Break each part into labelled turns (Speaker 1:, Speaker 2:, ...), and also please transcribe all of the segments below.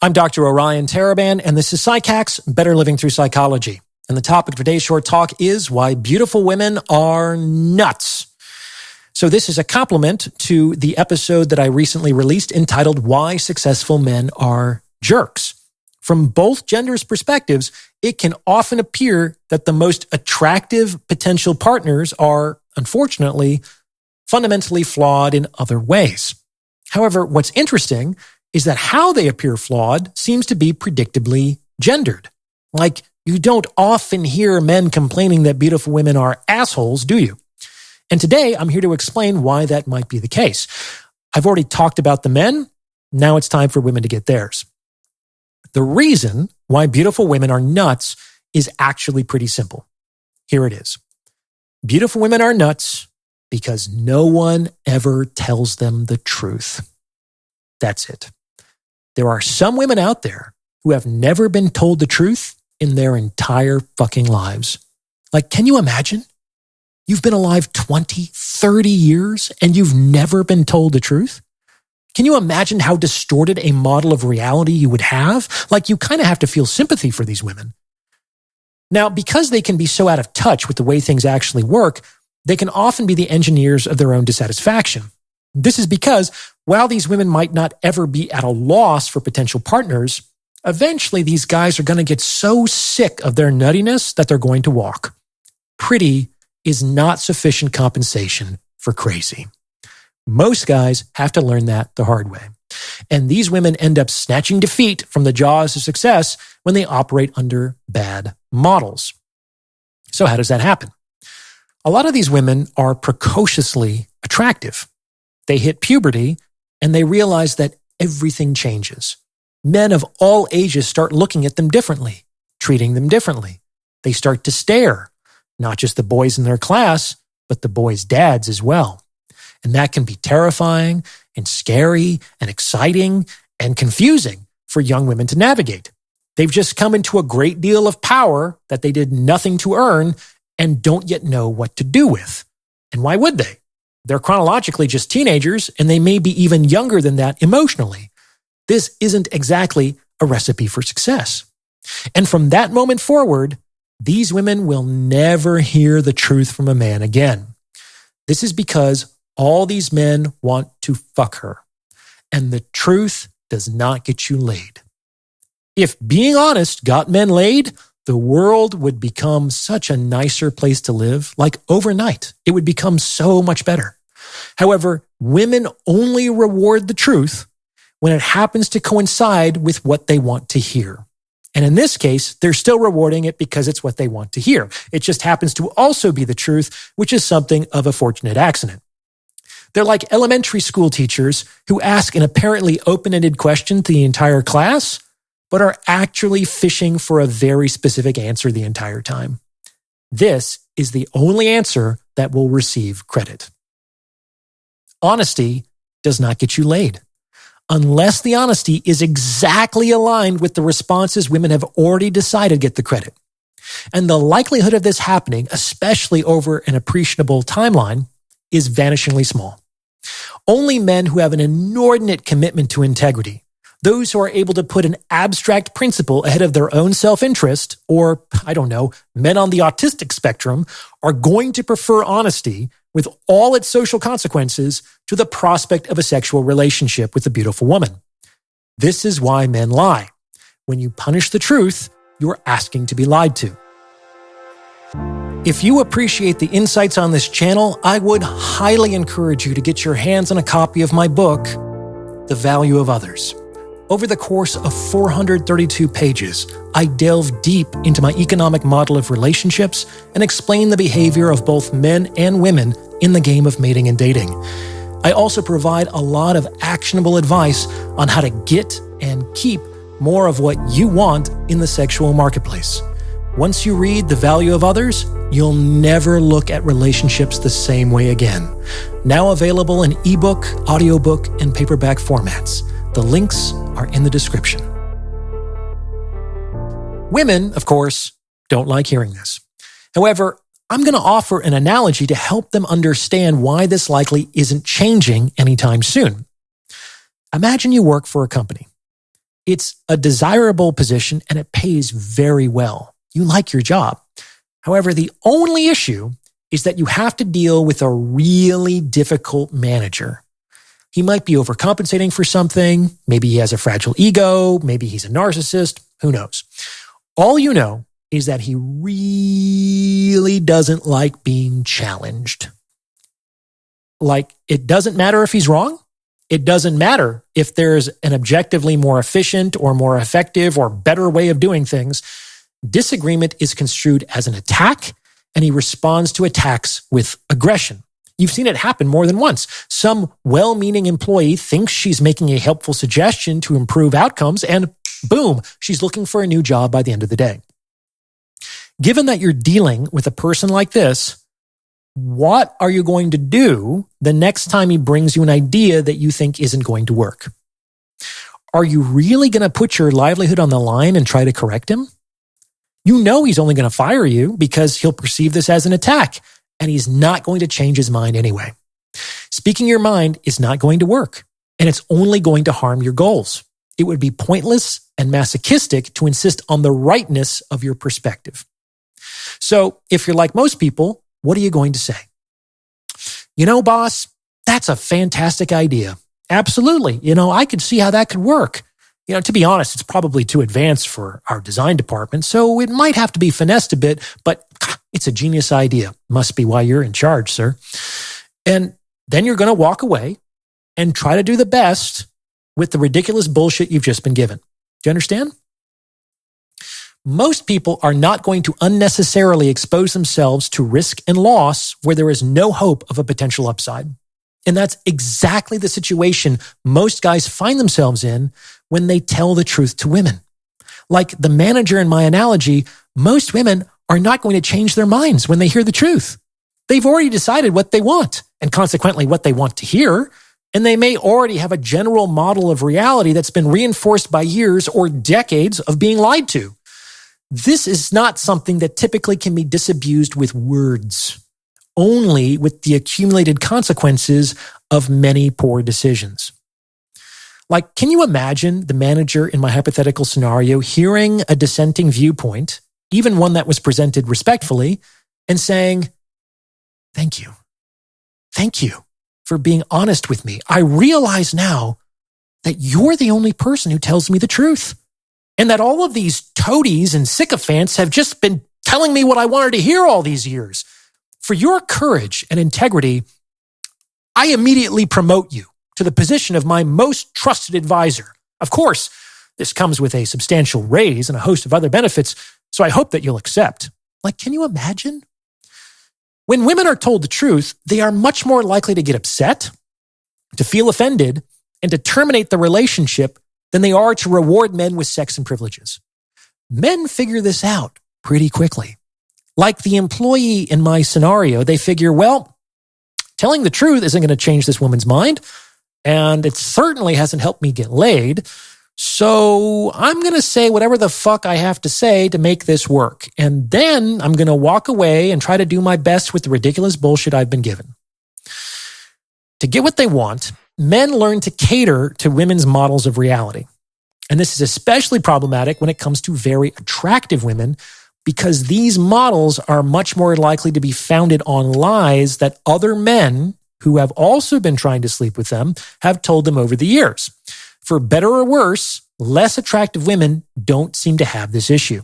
Speaker 1: I'm Dr. Orion Taraban, and this is PsycHack's Better Living Through Psychology. And the topic of today's short talk is why beautiful women are nuts. So this is a complement to the episode that I recently released entitled Why Successful Men Are Jerks. From both genders' perspectives, it can often appear that the most attractive potential partners are, unfortunately, fundamentally flawed in other ways. However, what's interesting is that how they appear flawed seems to be predictably gendered. Like, you don't often hear men complaining that beautiful women are assholes, do you? And today, I'm here to explain why that might be the case. I've already talked about the men. Now it's time for women to get theirs. The reason why beautiful women are nuts is actually pretty simple. Here it is. Beautiful women are nuts because no one ever tells them the truth. That's it. There are some women out there who have never been told the truth in their entire fucking lives. Like, can you imagine? You've been alive 20, 30 years and you've never been told the truth? Can you imagine how distorted a model of reality you would have? Like, you kind of have to feel sympathy for these women. Now, because they can be so out of touch with the way things actually work, they can often be the engineers of their own dissatisfaction. This is because while these women might not ever be at a loss for potential partners, eventually these guys are going to get so sick of their nuttiness that they're going to walk. Pretty is not sufficient compensation for crazy. Most guys have to learn that the hard way. And these women end up snatching defeat from the jaws of success when they operate under bad models. So how does that happen? A lot of these women are precociously attractive. They hit puberty and they realize that everything changes. Men of all ages start looking at them differently, treating them differently. They start to stare, not just the boys in their class, but the boys' dads as well. And that can be terrifying and scary and exciting and confusing for young women to navigate. They've just come into a great deal of power that they did nothing to earn and don't yet know what to do with. And why would they? They're chronologically just teenagers, and they may be even younger than that emotionally. This isn't exactly a recipe for success. And from that moment forward, these women will never hear the truth from a man again. This is because all these men want to fuck her, and the truth does not get you laid. If being honest got men laid, the world would become such a nicer place to live, like overnight. It would become so much better. However, women only reward the truth when it happens to coincide with what they want to hear. And in this case, they're still rewarding it because it's what they want to hear. It just happens to also be the truth, which is something of a fortunate accident. They're like elementary school teachers who ask an apparently open-ended question to the entire class, but are actually fishing for a very specific answer the entire time. This is the only answer that will receive credit. Honesty does not get you laid, unless the honesty is exactly aligned with the responses women have already decided get the credit. And the likelihood of this happening, especially over an appreciable timeline, is vanishingly small. Only men who have an inordinate commitment to integrity, those who are able to put an abstract principle ahead of their own self-interest, or, men on the autistic spectrum, are going to prefer honesty with all its social consequences to the prospect of a sexual relationship with a beautiful woman. This is why men lie. When you punish the truth, you're asking to be lied to. If you appreciate the insights on this channel, I would highly encourage you to get your hands on a copy of my book, The Value of Others. Over the course of 432 pages, I delve deep into my economic model of relationships and explain the behavior of both men and women in the game of mating and dating. I also provide a lot of actionable advice on how to get and keep more of what you want in the sexual marketplace. Once you read The Value of Others, you'll never look at relationships the same way again. Now available in ebook, audiobook, and paperback formats. The links are in the description. Women, of course, don't like hearing this. However, I'm going to offer an analogy to help them understand why this likely isn't changing anytime soon. Imagine you work for a company. It's a desirable position and it pays very well. You like your job. However, the only issue is that you have to deal with a really difficult manager. He might be overcompensating for something. Maybe he has a fragile ego. Maybe he's a narcissist. Who knows? All you know is that he really doesn't like being challenged. Like, it doesn't matter if he's wrong. It doesn't matter if there's an objectively more efficient or more effective or better way of doing things. Disagreement is construed as an attack, and he responds to attacks with aggression. You've seen it happen more than once. Some well-meaning employee thinks she's making a helpful suggestion to improve outcomes, and boom, she's looking for a new job by the end of the day. Given that you're dealing with a person like this, what are you going to do the next time he brings you an idea that you think isn't going to work? Are you really going to put your livelihood on the line and try to correct him? You know he's only going to fire you because he'll perceive this as an attack, and he's not going to change his mind anyway. Speaking your mind is not going to work, and it's only going to harm your goals. It would be pointless and masochistic to insist on the rightness of your perspective. So if you're like most people, what are you going to say? You know, boss, that's a fantastic idea. Absolutely. I could see how that could work. To be honest, it's probably too advanced for our design department, so it might have to be finessed a bit, but it's a genius idea. Must be why you're in charge, sir. And then you're going to walk away and try to do the best with the ridiculous bullshit you've just been given. Do you understand? Most people are not going to unnecessarily expose themselves to risk and loss where there is no hope of a potential upside. And that's exactly the situation most guys find themselves in when they tell the truth to women. Like the manager in my analogy, most women are not going to change their minds when they hear the truth. They've already decided what they want and consequently what they want to hear. And they may already have a general model of reality that's been reinforced by years or decades of being lied to. This is not something that typically can be disabused with words, only with the accumulated consequences of many poor decisions. Like, can you imagine the manager in my hypothetical scenario hearing a dissenting viewpoint, even one that was presented respectfully, and saying, "Thank you. Thank you for being honest with me. I realize now that you're the only person who tells me the truth. And that all of these toadies and sycophants have just been telling me what I wanted to hear all these years. For your courage and integrity, I immediately promote you to the position of my most trusted advisor. Of course, this comes with a substantial raise and a host of other benefits, so I hope that you'll accept." Like, can you imagine? When women are told the truth, they are much more likely to get upset, to feel offended, and to terminate the relationship than they are to reward men with sex and privileges. Men figure this out pretty quickly. Like the employee in my scenario, they figure, well, telling the truth isn't going to change this woman's mind, and it certainly hasn't helped me get laid, so I'm going to say whatever the fuck I have to say to make this work, and then I'm going to walk away and try to do my best with the ridiculous bullshit I've been given. To get what they want, men learn to cater to women's models of reality. And this is especially problematic when it comes to very attractive women, because these models are much more likely to be founded on lies that other men who have also been trying to sleep with them have told them over the years. For better or worse, less attractive women don't seem to have this issue.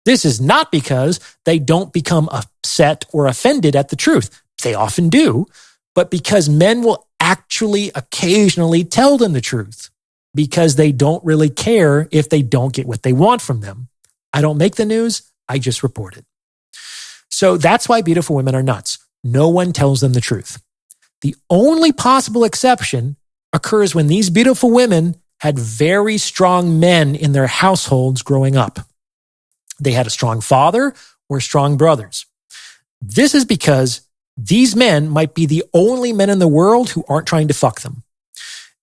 Speaker 1: This is not because they don't become upset or offended at the truth. They often do, but because men will actually occasionally tell them the truth because they don't really care if they don't get what they want from them. I don't make the news, I just report it. So that's why beautiful women are nuts. No one tells them the truth. The only possible exception occurs when these beautiful women had very strong men in their households growing up. They had a strong father or strong brothers. This is because these men might be the only men in the world who aren't trying to fuck them.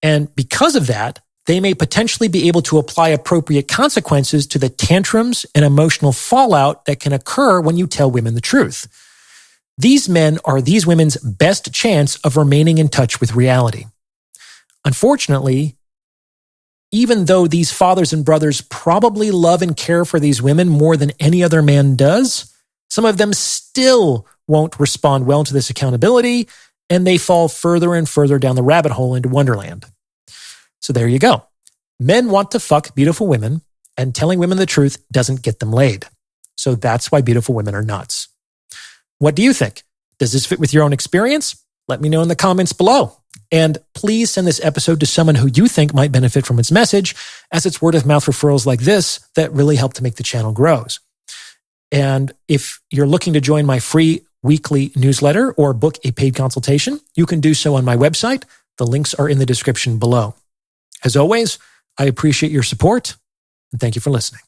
Speaker 1: And because of that, they may potentially be able to apply appropriate consequences to the tantrums and emotional fallout that can occur when you tell women the truth. These men are these women's best chance of remaining in touch with reality. Unfortunately, even though these fathers and brothers probably love and care for these women more than any other man does, some of them still won't respond well to this accountability, and they fall further and further down the rabbit hole into Wonderland. So there you go. Men want to fuck beautiful women, and telling women the truth doesn't get them laid. So that's why beautiful women are nuts. What do you think? Does this fit with your own experience? Let me know in the comments below. And please send this episode to someone who you think might benefit from its message, as it's word of mouth referrals like this that really help to make the channel grow. And if you're looking to join my free weekly newsletter or book a paid consultation, you can do so on my website. The links are in the description below. As always, I appreciate your support, and thank you for listening.